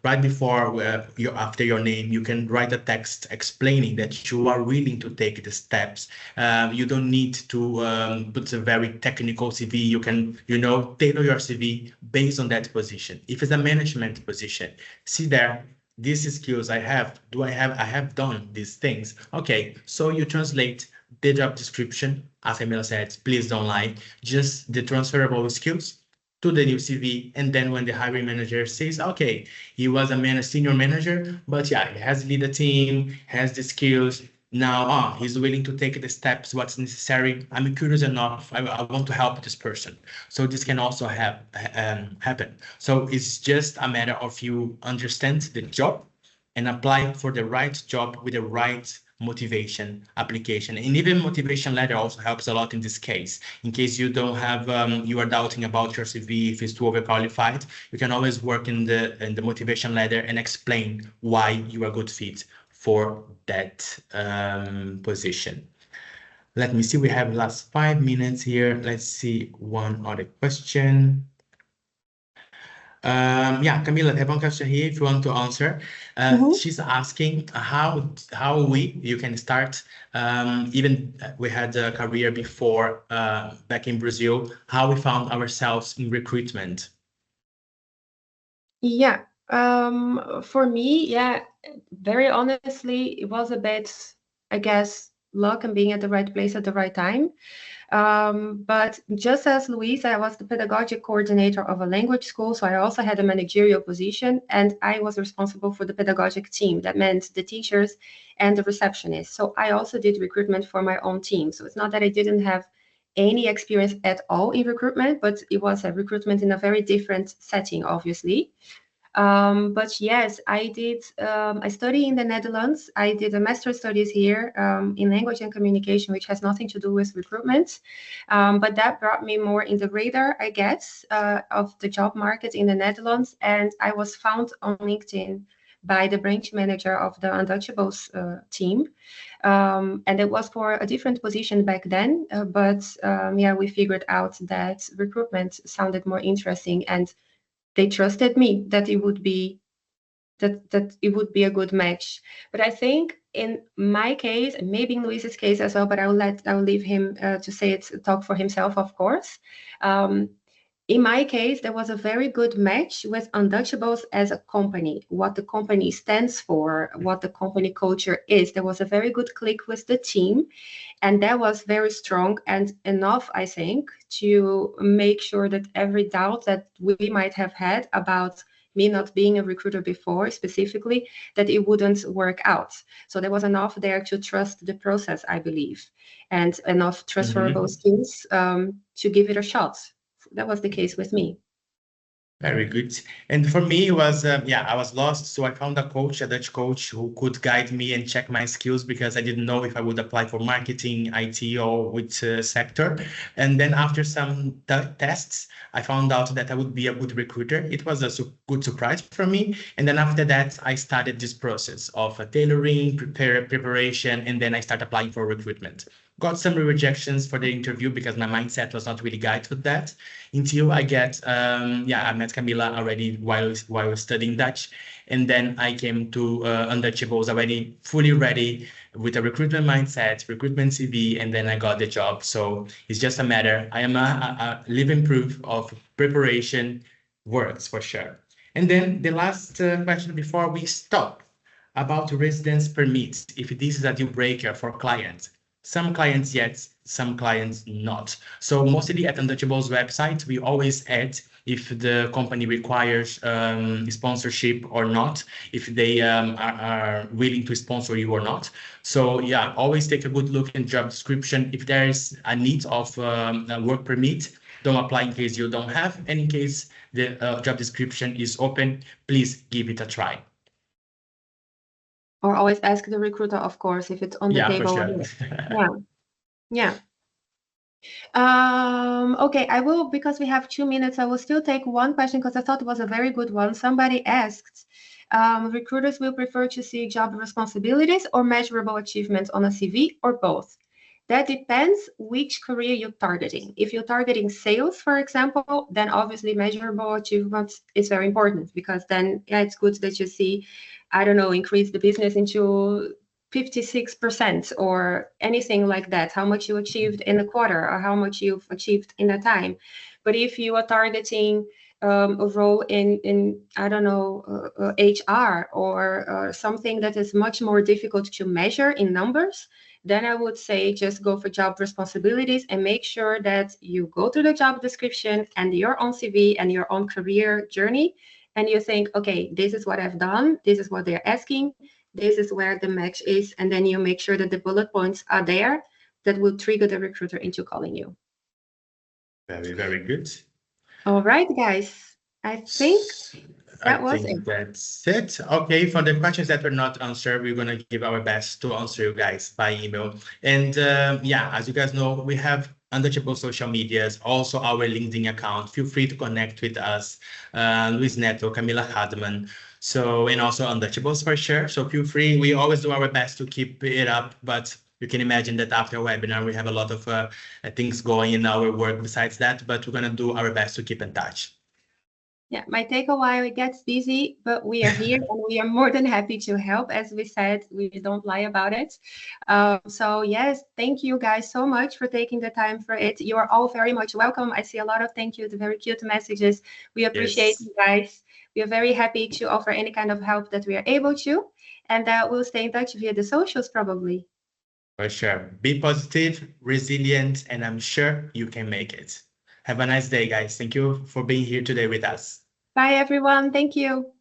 B: right before, after your name, you can write a text explaining that you are willing to take the steps. You don't need to put a very technical CV. You can, tailor your CV based on that position. If it's a management position, see there, these skills I have, I have done these things. Okay, so you translate the job description, as Emil said, please don't lie, just the transferable skills to the new CV. And then when the hiring manager says, okay, he was a senior manager, but he has lead a team, has the skills. Now, he's willing to take the steps, what's necessary. I'm curious enough. I want to help this person. So this can also happen. So it's just a matter of you understand the job and apply for the right job with the right motivation application. And even motivation letter also helps a lot in this case. In case you don't have, you are doubting about your CV, if it's too overqualified, you can always work in the motivation letter and explain why you are a good fit for that position. Let me see, we have last 5 minutes here. Let's see one other question. Camila, I have one question here if you want to answer. She's asking how you can start, even we had a career before back in Brazil, how we found ourselves in recruitment.
A: Yeah, for me, very honestly, it was a bit, I guess, luck and being at the right place at the right time. But just as Luis, I was the pedagogic coordinator of a language school, so I also had a managerial position, and I was responsible for the pedagogic team. That meant the teachers and the receptionists. So I also did recruitment for my own team. So it's not that I didn't have any experience at all in recruitment, but it was a recruitment in a very different setting, obviously. But yes, I did. I studied in the Netherlands. I did a master's studies here in language and communication, which has nothing to do with recruitment. But that brought me more in the radar, I guess, of the job market in the Netherlands. And I was found on LinkedIn by the branch manager of the Untouchables team. And it was for a different position back then. But yeah, we figured out that recruitment sounded more interesting, and they trusted me that it would be a good match. But I think in my case, and maybe in Luis's case as well, but I'll leave him to say it, talk for himself, of course. In my case, there was a very good match with Untouchables as a company, what the company stands for, what the company culture is. There was a very good click with the team, and that was very strong and enough, I think, to make sure that every doubt that we might have had about me not being a recruiter before specifically, that it wouldn't work out. So there was enough there to trust the process, I believe, and enough transferable skills to give it a shot. That was the case with me.
B: Very good. And for me, it was, I was lost. So I found a coach, a Dutch coach, who could guide me and check my skills, because I didn't know if I would apply for marketing, IT, or which sector. And then after some tests, I found out that I would be a good recruiter. It was a good surprise for me. And then after that, I started this process of tailoring, preparation, and then I started applying for recruitment. Got some rejections for the interview because my mindset was not really guided to that, until I I met Camila already while studying Dutch. And then I came to Untouchables already fully ready with a recruitment mindset, recruitment CV, and then I got the job. So it's just a matter. I am a living proof of preparation works for sure. And then the last question before we stop, about residence permits, if this is a deal breaker for clients. Some clients yes, some clients not. So mostly at Untouchables website, we always add if the company requires sponsorship or not, if they are willing to sponsor you or not. So yeah, always take a good look in job description. If there is a need of a work permit, don't apply in case you don't have. And in case the job description is open, please give it a try.
A: Or always ask the recruiter, of course, if it's on the table.
B: For sure.
A: Yeah. Okay, I will, because we have 2 minutes, I will still take one question because I thought it was a very good one. Somebody asked, recruiters will prefer to see job responsibilities or measurable achievements on a CV, or both. That depends which career you're targeting. If you're targeting sales, for example, then obviously measurable achievements is very important, because then it's good that you see, I don't know, increase the business into 56% or anything like that, how much you achieved in a quarter or how much you've achieved in a time. But if you are targeting a role in I don't know, HR or something that is much more difficult to measure in numbers, then I would say just go for job responsibilities and make sure that you go through the job description and your own CV and your own career journey, and you think, okay, this is what I've done, this is what they're asking, this is where the match is, and then you make sure that the bullet points are there that will trigger the recruiter into calling you.
B: Very, very good.
A: All right, guys. I think that's
B: it. Okay, for the questions that were not answered, we're going to give our best to answer you guys by email. And as you guys know, we have Untouchable social medias, also our LinkedIn account. Feel free to connect with us, Luis Neto, Camila Hadman. So, and also Untouchables for sure. So feel free. We always do our best to keep it up, but you can imagine that after a webinar, we have a lot of things going in our work besides that, but we're going to do our best to keep in touch.
A: Yeah, might take a while, it gets busy, but we are here and we are more than happy to help. As we said, we don't lie about it. So yes, thank you guys so much for taking the time for it. You are all very much welcome. I see a lot of thank you, the very cute messages. We appreciate you guys. We are very happy to offer any kind of help that we are able to. And we'll stay in touch via the socials probably.
B: For sure. Be positive, resilient, and I'm sure you can make it. Have a nice day, guys. Thank you for being here today with us.
A: Bye, everyone. Thank you.